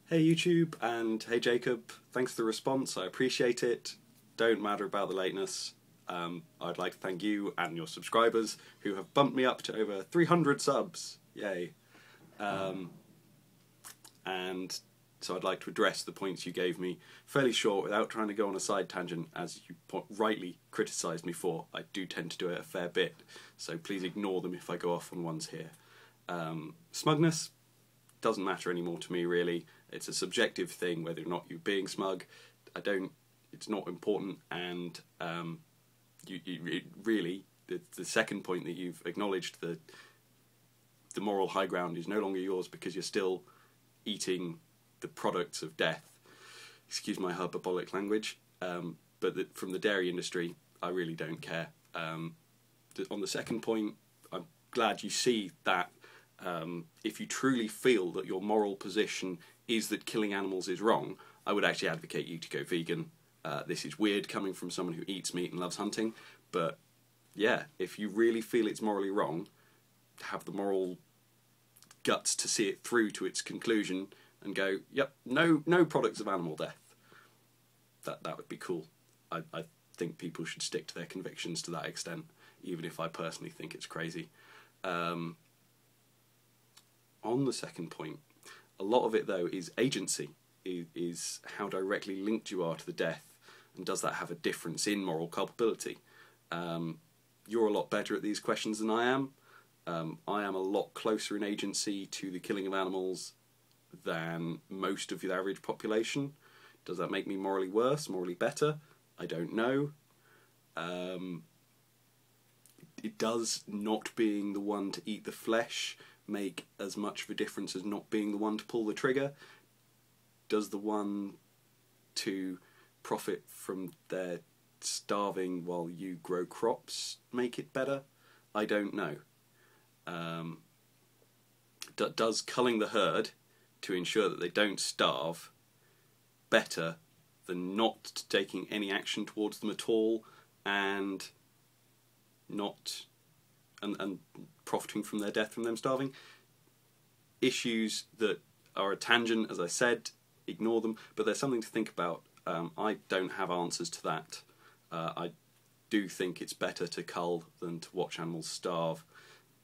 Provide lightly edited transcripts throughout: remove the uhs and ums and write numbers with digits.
Hey YouTube, and hey Jacob, thanks for the response, I appreciate it. Don't matter about the lateness. I'd like to thank you and your subscribers who have bumped me up to over 300 subs, yay. And so I'd like to address the points you gave me fairly short without trying to go on a side tangent, as you rightly criticised me for. I do tend to do it a fair bit, so please ignore them if I go off on ones here. Smugness doesn't matter anymore to me, really. It's a subjective thing whether or not you're being smug. It's not important, and really, the second point that you've acknowledged, the moral high ground is no longer yours because you're still eating the products of death. Excuse my hyperbolic language, but from the dairy industry, I really don't care. On the second point, I'm glad you see that if you truly feel that your moral position is that killing animals is wrong, I would actually advocate you to go vegan. This is weird coming from someone who eats meat and loves hunting, but yeah, if you really feel it's morally wrong, have the moral guts to see it through to its conclusion and go, yep, no products of animal death. That would be cool. I think people should stick to their convictions to that extent, even if I personally think it's crazy. On the second point, a lot of it though is agency, is how directly linked you are to the death, and does that have a difference in moral culpability? You're a lot better at these questions than I am. I am a lot closer in agency to the killing of animals than most of the average population. Does that make me morally worse, morally better? I don't know. It does not being the one to eat the flesh make as much of a difference as not being the one to pull the trigger? Does the one to profit from their starving while you grow crops make it better? I don't know. Does culling the herd to ensure that they don't starve better than not taking any action towards them at all and profiting from their death from them starving? Issues that are a tangent, as I said, ignore them, but there's something to think about. I don't have answers to that. I do think it's better to cull than to watch animals starve,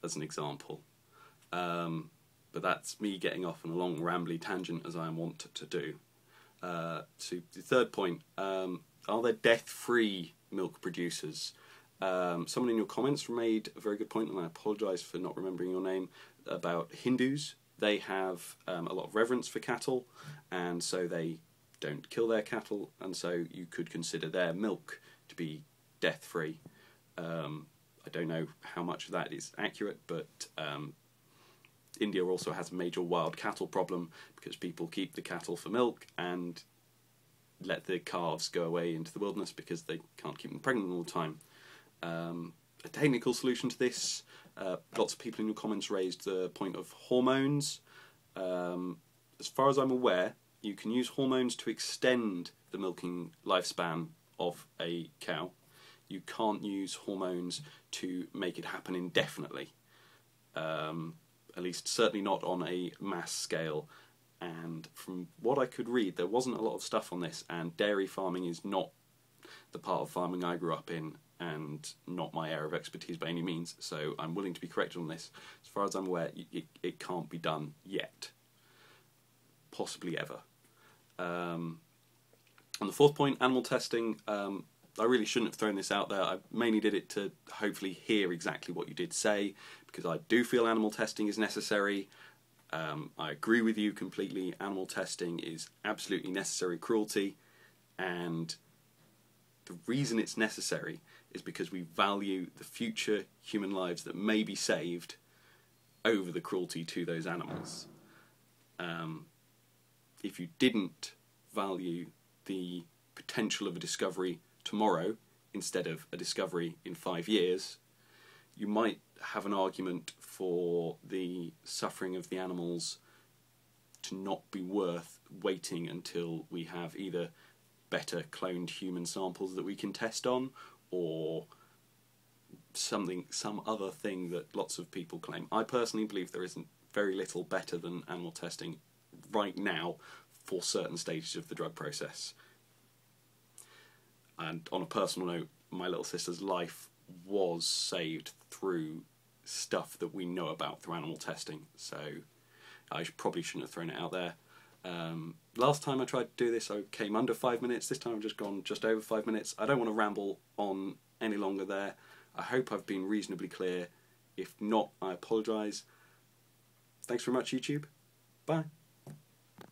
as an example. But that's me getting off on a long rambly tangent, as I am wont to do. So the third point, are there death-free milk producers? Someone in your comments made a very good point, and I apologise for not remembering your name, about Hindus. They have a lot of reverence for cattle, and so they don't kill their cattle, and so you could consider their milk to be death-free. I don't know how much of that is accurate, but India also has a major wild cattle problem because people keep the cattle for milk and let the calves go away into the wilderness because they can't keep them pregnant all the time. A technical solution to this, lots of people in your comments raised the point of hormones. As far as I'm aware, you can use hormones to extend the milking lifespan of a cow. You can't use hormones to make it happen indefinitely. At least certainly not on a mass scale. And from what I could read, there wasn't a lot of stuff on this, and dairy farming is not the part of farming I grew up in, and not my area of expertise by any means, so I'm willing to be corrected on this. As far as I'm aware, it can't be done yet. Possibly ever. On the fourth point, animal testing, I really shouldn't have thrown this out there. I mainly did it to hopefully hear exactly what you did say, because I do feel animal testing is necessary. I agree with you completely. Animal testing is absolutely necessary cruelty, and the reason it's necessary is because we value the future human lives that may be saved over the cruelty to those animals. If you didn't value the potential of a discovery tomorrow instead of a discovery in 5 years, you might have an argument for the suffering of the animals to not be worth waiting until we have either better cloned human samples that we can test on, or some other thing that lots of people claim. I personally believe there isn't very little better than animal testing right now for certain stages of the drug process. And on a personal note, my little sister's life was saved through stuff that we know about through animal testing, so I probably shouldn't have thrown it out there. Last time I tried to do this, I came under 5 minutes. This time I've just gone just over 5 minutes. I don't want to ramble on any longer there. I hope I've been reasonably clear. If not, I apologise. Thanks very much, YouTube. Bye.